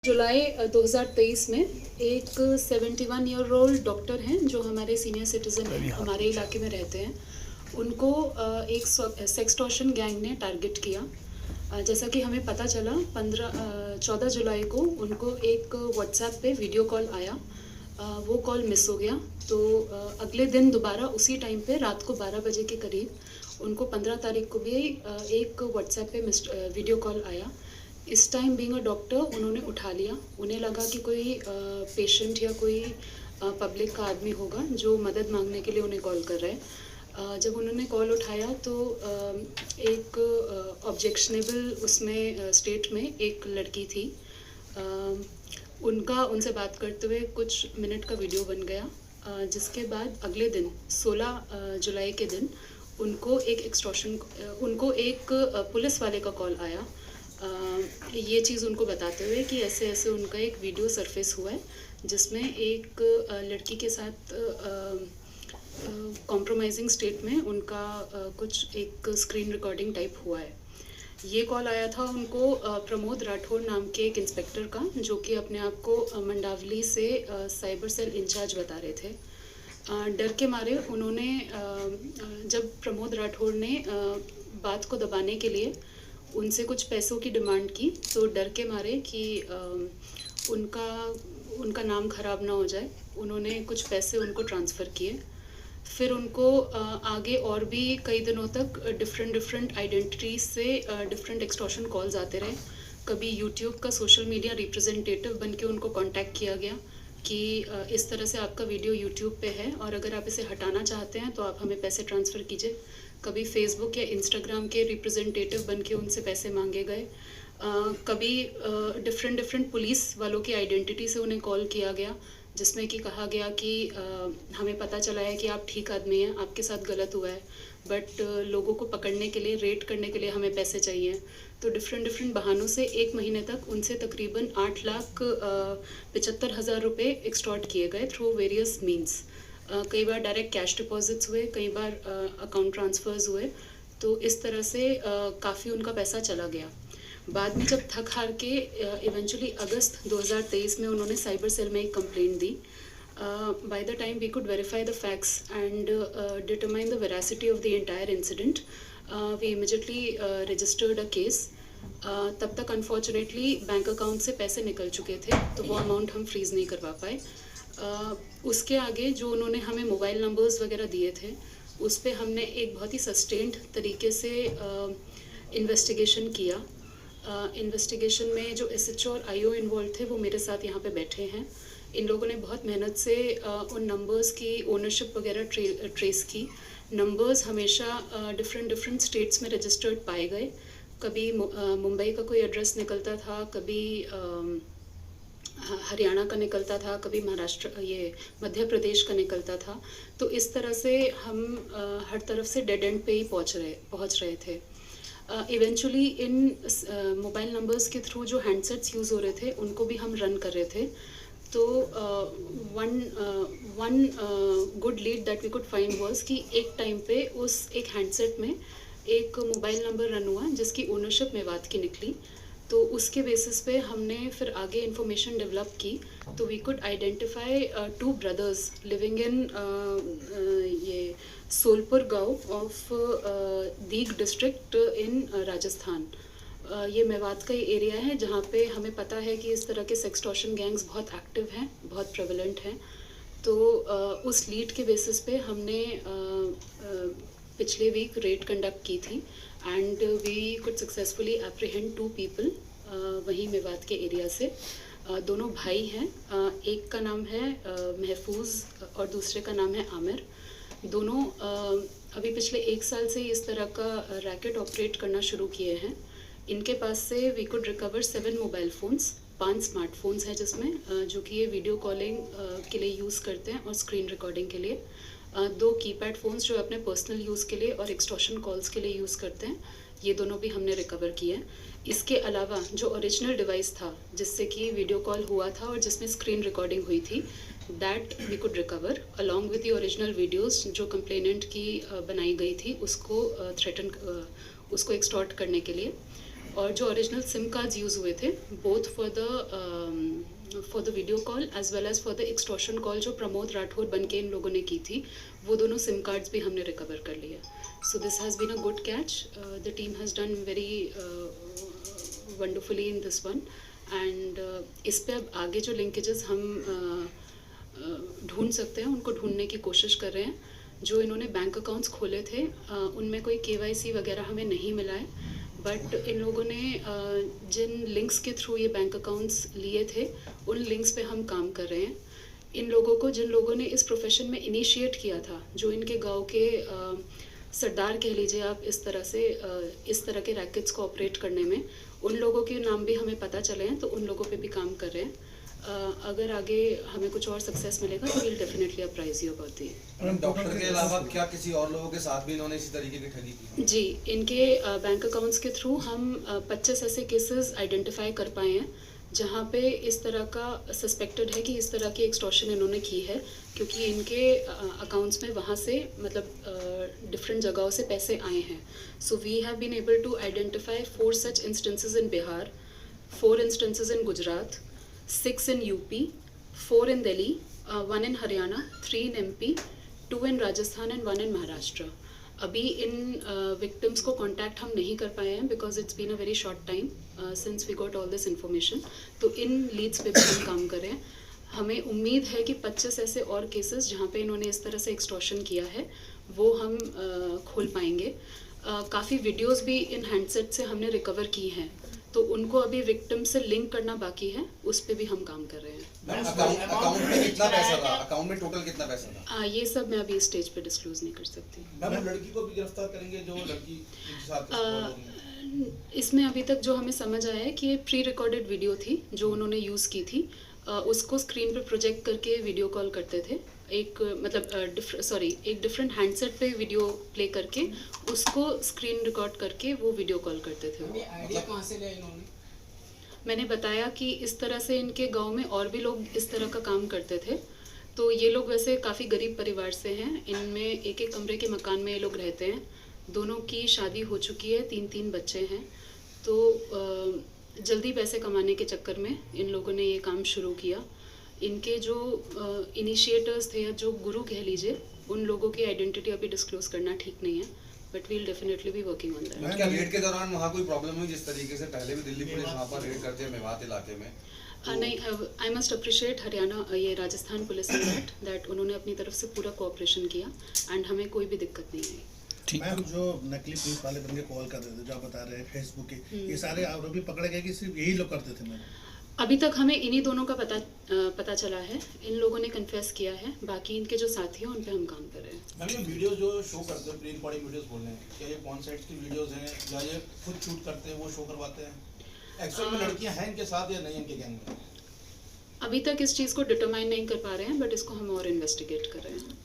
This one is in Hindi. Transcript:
जुलाई 2023 में एक 71 ईयर ओल्ड डॉक्टर हैं जो हमारे सीनियर सिटीज़न हैं, हमारे इलाके में रहते हैं। उनको एक सेक्सटॉर्शन गैंग ने टारगेट किया। जैसा कि हमें पता चला 14 जुलाई को उनको एक व्हाट्सएप पे वीडियो कॉल आया। वो कॉल मिस हो गया, तो अगले दिन दोबारा उसी टाइम पे रात को 12 बजे के करीब उनको 15 तारीख को भी एक व्हाट्सएप पे वीडियो कॉल आया। इस टाइम बीइंग अ डॉक्टर उन्होंने उठा लिया। उन्हें लगा कि कोई पेशेंट या कोई पब्लिक का आदमी होगा जो मदद मांगने के लिए उन्हें कॉल कर रहा है। जब उन्होंने कॉल उठाया तो एक ऑब्जेक्शनेबल उसमें स्टेट में एक लड़की थी। उनका उनसे बात करते हुए कुछ मिनट का वीडियो बन गया, जिसके बाद अगले दिन 16 जुलाई के दिन उनको एक पुलिस वाले का कॉल आया। ये चीज़ उनको बताते हुए कि ऐसे ऐसे उनका एक वीडियो सरफेस हुआ है जिसमें एक लड़की के साथ कॉम्प्रोमाइजिंग स्टेट में उनका कुछ एक स्क्रीन रिकॉर्डिंग टाइप हुआ है। ये कॉल आया था उनको प्रमोद राठौर नाम के एक इंस्पेक्टर का, जो कि अपने आप को मंडावली से साइबर सेल इंचार्ज बता रहे थे। डर के मारे उन्होंने जब प्रमोद राठौर ने बात को दबाने के लिए उनसे कुछ पैसों की डिमांड की, तो डर के मारे कि उनका नाम ख़राब ना हो जाए, उन्होंने कुछ पैसे उनको ट्रांसफ़र किए। फिर उनको आगे और भी कई दिनों तक डिफरेंट आइडेंटिटीज़ से डिफरेंट एक्सटॉर्शन कॉल्स आते रहे। कभी यूट्यूब का सोशल मीडिया रिप्रेजेंटेटिव बन के उनको कॉन्टैक्ट किया गया कि इस तरह से आपका वीडियो यूट्यूब पे है और अगर आप इसे हटाना चाहते हैं तो आप हमें पैसे ट्रांसफ़र कीजिए। कभी फेसबुक या इंस्टाग्राम के रिप्रेजेंटेटिव बन के उनसे पैसे मांगे गए। कभी डिफरेंट पुलिस वालों की आइडेंटिटी से उन्हें कॉल किया गया, जिसमें कि कहा गया कि हमें पता चला है कि आप ठीक आदमी हैं, आपके साथ गलत हुआ है, बट लोगों को पकड़ने के लिए, रेड करने के लिए हमें पैसे चाहिए। तो डिफरेंट बहानों से 1 महीने तक उनसे तकरीबन 8,75,000 रुपये एक्सटॉर्ट किए गए थ्रू वेरियस मीन्स। कई बार डायरेक्ट कैश डिपॉजिट्स हुए, कई बार अकाउंट ट्रांसफ़र्स हुए। तो इस तरह से काफ़ी उनका पैसा चला गया। बाद में जब थक हार के इवेंचुअली अगस्त 2023 में उन्होंने साइबर सेल में एक कंप्लेंट दी। By the time we could verify the facts and determine the veracity of the entire incident, we immediately registered a case. तब तक अनफॉर्चुनेटली बैंक अकाउंट से पैसे निकल चुके थे, तो वो अमाउंट हम फ्रीज़ नहीं करवा पाए। उसके आगे जो उन्होंने हमें मोबाइल नंबर्स वगैरह दिए थे, उस पे हमने एक बहुत ही सस्टेन्ड तरीके से इन्वेस्टिगेशन किया। इन्वेस्टिगेशन में जो SHO और IO इन्वॉल्व थे वो मेरे साथ यहाँ पे बैठे हैं। इन लोगों ने बहुत मेहनत से उन नंबर्स की ओनरशिप वगैरह ट्रेस की। नंबर्स हमेशा डिफरेंट स्टेट्स में रजिस्टर्ड पाए गए। कभी मुंबई का कोई एड्रेस निकलता था, कभी हरियाणा का निकलता था, कभी महाराष्ट्र, ये मध्य प्रदेश का निकलता था। तो इस तरह से हम हर तरफ से डेड एंड पे ही पहुँच रहे थे। इवेंचुअली इन मोबाइल नंबर्स के थ्रू जो हैंडसेट्स यूज़ हो रहे थे उनको भी हम रन कर रहे थे। तो one good lead that we could find was कि एक टाइम पे उस एक हैंडसेट में एक मोबाइल नंबर रन हुआ जिसकी ओनरशिप मेवात की निकली। तो उसके बेसिस पे हमने फिर आगे इंफॉर्मेशन डेवलप की। तो we could identify 2 brothers living in ये सोलपुर गांव of Deeg district in Rajasthan. ये मेवात का ही एरिया है जहाँ पे हमें पता है कि इस तरह के सेक्सटॉर्शन गैंग्स बहुत एक्टिव हैं, बहुत प्रेवलेंट हैं। तो उस लीड के बेसिस पे हमने पिछले वीक रेड कंडक्ट की थी and we could successfully apprehend 2 people वहीं मेवात के एरिया से। दोनों भाई हैं, एक का नाम है महफूज और दूसरे का नाम है आमिर। दोनों अभी पिछले 1 साल से इस तरह का रैकेट ऑपरेट करना शुरू किए हैं। इनके पास से we could recover 7 mobile phones, 5 smartphones हैं जिसमें जो कि ये वीडियो कॉलिंग के लिए यूज़ करते हैं और स्क्रीन रिकॉर्डिंग के लिए। 2 कीपैड फ़ोन्स जो अपने पर्सनल यूज़ के लिए और एक्सटॉर्शन कॉल्स के लिए यूज़ करते हैं, ये दोनों भी हमने रिकवर किए हैं। इसके अलावा जो ओरिजिनल डिवाइस था जिससे कि वीडियो कॉल हुआ था और जिसमें स्क्रीन रिकॉर्डिंग हुई थी, that we could recover along with the original videos जो कंप्लेनेंट की बनाई गई थी उसको एक्सटॉर्ट करने के लिए। और जो ओरिजिनल सिम कार्ड्स यूज़ हुए थे both for the video call as well as for the extortion call जो प्रमोद राठौर बन के इन लोगों ने की थी, वो दोनों सिम कार्ड्स भी हमने रिकवर कर लिया. So this has been a good catch. The team has done very wonderfully in this one. And इस पे अब आगे जो लिंकेजेस हम ढूंढ सकते हैं उनको ढूंढने की कोशिश कर रहे हैं. जो इन्होंने बैंक अकाउंट्स खोले थे उनमें कोई KYC वगैरह हमें नहीं मिला है, बट इन लोगों ने जिन लिंक्स के थ्रू ये बैंक अकाउंट्स लिए थे उन लिंक्स पे हम काम कर रहे हैं. इन लोगों को, जिन लोगों ने इस प्रोफेशन में इनिशिएट किया था, जो इनके गांव के सरदार कह लीजिए आप, इस तरह से इस तरह के रैकेट्स को ऑपरेट करने में, उन लोगों के नाम भी हमें पता चले हैं, तो उन लोगों पे भी काम कर रहे हैं. अगर आगे हमें कुछ और सक्सेस मिलेगा तो will definitely apprise you about the. Doctor के अलावा क्या किसी और लोगों के साथ भी इन्होंने इसी तरीके की ठगी की? जी, इनके बैंक अकाउंट्स के थ्रू हम 25 ऐसे केसेस आइडेंटिफाई कर पाए हैं जहाँ पे इस तरह का सस्पेक्टेड है कि इस तरह की एक्सटॉर्शन इन्होंने की है, क्योंकि इनके अकाउंट्स में वहाँ से मतलब डिफरेंट जगहों से पैसे आए हैं. So we have been able to identify 4 such instances in Bihar, 4 instances in Gujarat, 6 in UP, 4 in Delhi, 1 in Haryana, 3 in MP, 2 in Rajasthan and 1 in Maharashtra. अभी इन विक्टिम्स को कांटेक्ट हम नहीं कर पाए हैं because it's been a very short time since we got all this information. तो इन लीड्स पे भी हम काम कर रहे हैं. हमें उम्मीद है कि 25 ऐसे और केसेस जहाँ पे इन्होंने इस तरह से एक्सटॉर्शन किया है वो हम खोल पाएंगे. काफ़ी वीडियोस भी इन हैंडसेट से हमने रिकवर की हैं, तो उनको अभी विक्टिम से लिंक करना बाकी है, उस पे भी हम काम कर रहे हैं. अकाउंट में कितना पैसा था? अकाउंट में टोटल कितना पैसा था? ये सब मैं अभी स्टेज पे डिस्क्लोज नहीं कर सकती. मैम, लड़की को भी गिरफ्तार करेंगे जो लड़की के साथ? इसमें अभी तक जो हमें समझ आया है कि ये प्री रिकॉर्डेड वीडियो थी जो उन्होंने यूज़ की थी. उसको स्क्रीन पे प्रोजेक्ट करके वीडियो कॉल करते थे. एक एक डिफरेंट हैंडसेट पे वीडियो प्ले करके उसको स्क्रीन रिकॉर्ड करके वो वीडियो कॉल करते थे. आइडिया कहाँ से लिया इन्होंने? मैंने बताया कि इस तरह से इनके गांव में और भी लोग इस तरह का काम करते थे. तो ये लोग वैसे काफ़ी गरीब परिवार से हैं. इनमें एक एक कमरे के मकान में ये लोग रहते हैं. दोनों की शादी हो चुकी है, 3 बच्चे हैं. तो जल्दी पैसे कमाने के चक्कर में इन लोगों ने ये काम शुरू किया. इनके जो इनिशिएटर्स थे या जो गुरु कह लीजिए, उन लोगों की आइडेंटिटी अभी डिस्क्लोज करना ठीक नहीं है, but we'll definitely be working on that. क्या रेड के दौरान वहाँ कोई प्रॉब्लम हुई जिस तरीके से पहले भी दिल्ली पुलिस वहाँ पर रेड करते हैं मेवात इलाके में? नहीं, आई मस्ट अप्रिशिएट हरियाणा, ये राजस्थान पुलिस दैट उन्होंने अपनी तरफ से पूरा कोऑपरेशन किया एंड हमें कोई भी दिक्कत नहीं आई. मैम, जो नकली पुलिस वाले बन के कॉल कर रहे थे, जो आप बता रहे हैं फेसबुक के, ये सारे आरोपी पकड़े गए कि सिर्फ यही लोग करते थे? मैम, अभी तक हमें इन्हीं दोनों का पता चला है. इन लोगों ने कन्फेस किया है. बाकी इनके जो साथी हैं उन पे हम काम कर रहे हैं. मैम, ये वीडियो जो शो करते हैं, प्री रिकॉर्डिंग वीडियोस बोल रहे हैं, क्या ये कौन साइड की वीडियोस हैं या ये खुद शूट करते हैं वो शो करवाते हैं? एक्चुअल में लड़कियां हैं इनके साथ या नहीं इनके गैंग में? अभी तक इस चीज़ को डिटरमाइन नहीं कर पा रहे हैं, बट इसको हम और इन्वेस्टिगेट कर रहे हैं.